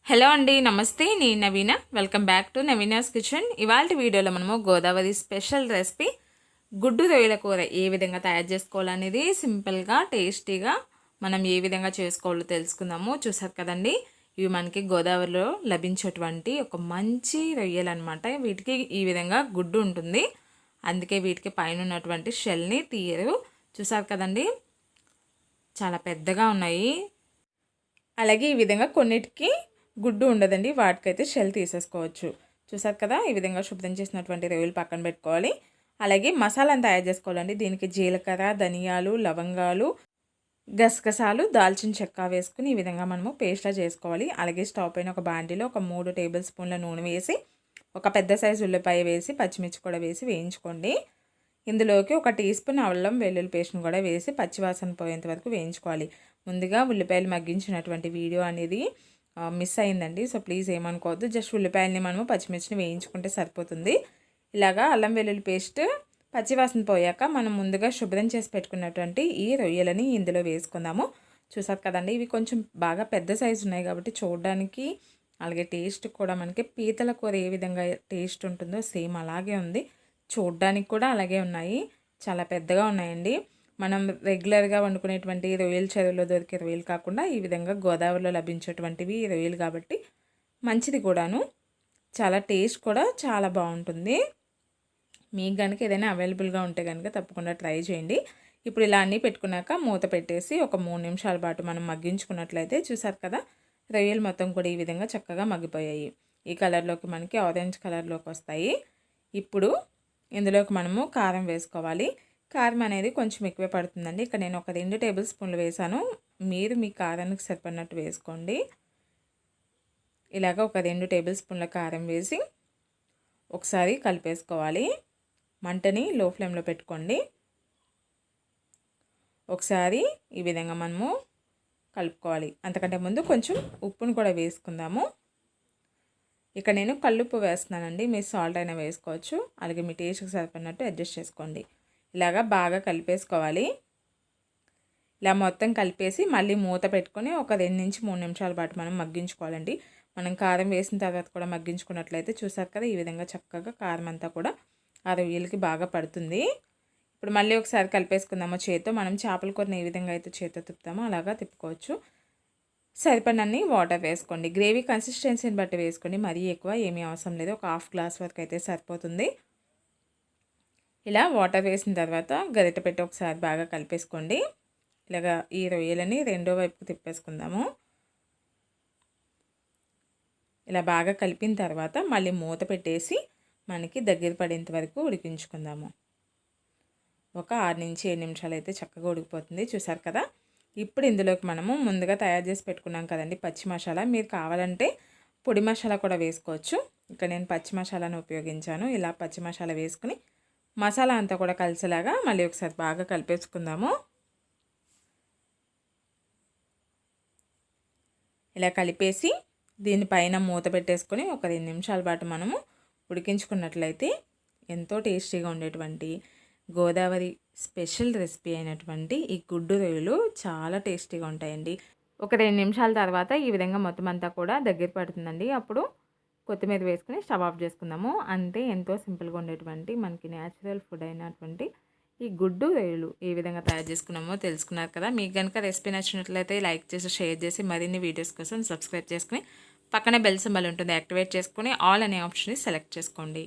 Hello అండి, నమస్తే. నేను Naveena. Welcome back to Naveena's kitchen. ఇవాళ వీడియోలో మనము గోదావరి స్పెషల్ రెసిపీ గుడ్డు రొయ్యల కూర ఏ విధంగా తయారు చేసుకోవాలనేది సింపుల్గా టేస్టీగా మనం ఏ విధంగా చేసుకోవాలో తెలుసుకుందాము. చూసారు కదండి, ఇవి మనకి గోదావరిలో లభించేటువంటి ఒక మంచి రొయ్యలు అనమాట. వీటికి ఈ విధంగా గుడ్డు ఉంటుంది, అందుకే వీటికి పైన ఉన్నటువంటి షెల్ని తీయరు. చూసారు కదండి, చాలా పెద్దగా ఉన్నాయి. అలాగే ఈ విధంగా కొన్నిటికి గుడ్డు ఉండదండి, వాటికైతే షెల్ తీసేసుకోవచ్చు. చూసారు కదా, ఈ విధంగా శుభ్రం చేసినటువంటి రొయ్యలు పక్కన పెట్టుకోవాలి. అలాగే మసాలాను తయారు చేసుకోవాలండి. దీనికి జీలకర్ర, ధనియాలు, లవంగాలు, గసగసాలు, దాల్చిన చెక్క వేసుకుని ఈ విధంగా మనము పేస్ట్లా చేసుకోవాలి. అలాగే స్టవ్ పైన ఒక బాండీలో ఒక 3 టేబుల్ స్పూన్ల నూనె వేసి ఒక పెద్ద సైజు ఉల్లిపాయ వేసి పచ్చిమిర్చి కూడా వేసి వేయించుకోండి. ఇందులోకి ఒక టీ స్పూన్ అల్లం వెల్లుల్లి పేస్ట్ను కూడా వేసి పచ్చివాసన పోయేంత వరకు వేయించుకోవాలి. ముందుగా ఉల్లిపాయలు మగ్గించినటువంటి వీడియో అనేది మిస్ అయిందండి, సో ప్లీజ్ ఏమనుకోవద్దు. జస్ట్ ఉల్లిపాయలని మనము పచ్చిమిర్చిని వేయించుకుంటే సరిపోతుంది. ఇలాగా అల్లం వెల్లుల్లి పేస్ట్ పచ్చివాసన పోయాక మనం ముందుగా శుభ్రం చేసి పెట్టుకున్నటువంటి ఈ రొయ్యలని ఇందులో వేసుకుందాము. చూసారు కదండి, ఇవి కొంచెం బాగా పెద్ద సైజు ఉన్నాయి కాబట్టి చూడడానికి అలాగే టేస్ట్ కూడా మనకి పీతల కూర ఏ విధంగా టేస్ట్ ఉంటుందో సేమ్ అలాగే ఉంది. చూడడానికి కూడా అలాగే ఉన్నాయి, చాలా పెద్దగా ఉన్నాయండి. మనం రెగ్యులర్గా వండుకునేటువంటి రొయ్యల చెరువులో దొరికే రొయ్యలు కాకుండా ఈ విధంగా గోదావరిలో లభించేటువంటివి రొయ్యలు కాబట్టి మంచిది కూడాను. చాలా టేస్ట్ కూడా చాలా బాగుంటుంది. మీకు కనుక ఏదైనా అవైలబుల్గా ఉంటే కనుక తప్పకుండా ట్రై చేయండి. ఇప్పుడు ఇలా అన్నీ పెట్టుకున్నాక మూత పెట్టేసి ఒక 3 నిమిషాల పాటు మనం మగ్గించుకున్నట్లయితే చూసారు కదా, రొయ్యలు మొత్తం కూడా ఈ విధంగా చక్కగా మగ్గిపోయాయి. ఈ కలర్లోకి మనకి ఆరెంజ్ కలర్లోకి వస్తాయి. ఇప్పుడు ఇందులోకి మనము కారం వేసుకోవాలి. కారం అనేది కొంచెం ఎక్కువే పడుతుందండి. ఇక్కడ నేను ఒక 2 టేబుల్ స్పూన్లు వేసాను, మీరు మీ కారానికి సరిపడినట్టు వేసుకోండి. ఇలాగ ఒక 2 టేబుల్ స్పూన్ల కారం వేసి ఒకసారి కలిపేసుకోవాలి. మంటని లో ఫ్లేమ్లో పెట్టుకోండి. ఒకసారి ఈ విధంగా మనము కలుపుకోవాలి. అంతకంటే ముందు కొంచెం ఉప్పును కూడా వేసుకుందాము. ఇక్కడ నేను కల్లుప్పు వేస్తున్నానండి, మీరు సాల్ట్ అయినా వేసుకోవచ్చు. అలాగే మీ టేస్ట్కి సరిపడినట్టు అడ్జస్ట్ చేసుకోండి. ఇలాగా బాగా కలిపేసుకోవాలి. ఇలా మొత్తం కలిపేసి మళ్ళీ మూత పెట్టుకొని ఒక 2 నుంచి 3 నిమిషాల పాటు మనం మగ్గించుకోవాలండి. మనం కారం వేసిన తర్వాత కూడా మగ్గించుకున్నట్లయితే చూసారు కదా, ఈ విధంగా చక్కగా కారం అంతా కూడా ఆ రొయ్యలకి బాగా పడుతుంది. ఇప్పుడు మళ్ళీ ఒకసారి కలిపేసుకుందాము చేత్తో. మనం చేపల కూరని ఏ విధంగా అయితే చేత్తో తిప్పుతామో అలాగా తిప్పుకోవచ్చు. సరిపడినన్ని వాటర్ వేసుకోండి. గ్రేవీ కన్సిస్టెన్సీని బట్టి వేసుకోండి, మరీ ఎక్కువ ఏమీ అవసరం లేదు. ఒక 1/2 గ్లాస్ వరకు అయితే సరిపోతుంది. ఇలా వాటర్ వేసిన తర్వాత గరిటె పెట్టి ఒకసారి బాగా కలిపేసుకోండి. ఇలాగా ఈ రొయ్యలని రెండో వైపుకు తిప్పేసుకుందాము. ఇలా బాగా కలిపిన తర్వాత మళ్ళీ మూత పెట్టేసి మనకి దగ్గర పడేంత వరకు ఉడికించుకుందాము. ఒక 6 నుంచి 7 నిమిషాలు అయితే చక్కగా ఉడికిపోతుంది. చూసారు కదా, ఇప్పుడు ఇందులోకి మనము ముందుగా తయారు చేసి పెట్టుకున్నాం కదండి పచ్చి మసాలా. మీరు కావాలంటే పొడి మసాలా కూడా వేసుకోవచ్చు. ఇక్కడ నేను పచ్చి మసాలాను ఉపయోగించాను. ఇలా పచ్చి మసాలా వేసుకుని మసాలా అంతా కూడా కలిసేలాగా మళ్ళీ ఒకసారి బాగా కలిపేసుకుందాము. ఇలా కలిపేసి దీనిపైన మూత పెట్టేసుకొని ఒక 2 నిమిషాల పాటు మనము ఉడికించుకున్నట్లయితే ఎంతో టేస్టీగా ఉండేటువంటి గోదావరి స్పెషల్ రెసిపీ అయినటువంటి ఈ గుడ్డు రొయ్యలు చాలా టేస్టీగా ఉంటాయండి. ఒక 2 నిమిషాల తర్వాత ఈ విధంగా మొత్తం అంతా కూడా దగ్గర పడుతుందండి. అప్పుడు కొత్తిమీర వేసుకుని స్టవ్ ఆఫ్ చేసుకుందాము. అంతే, ఎంతో సింపుల్గా ఉండేటువంటి మనకి న్యాచురల్ ఫుడ్ అయినటువంటి ఈ గుడ్డు రొయ్యలు ఏ విధంగా తయారు చేసుకున్నామో తెలుసుకున్నారు కదా. మీకు కనుక రెసిపీ నచ్చినట్లయితే లైక్ చేసి షేర్ చేసి మరిన్ని వీడియోస్ కోసం సబ్స్క్రైబ్ చేసుకుని పక్కనే బెల్ సింబల్ ఉంటుంది, యాక్టివేట్ చేసుకుని ఆల్ అనే ఆప్షన్ని సెలెక్ట్ చేసుకోండి.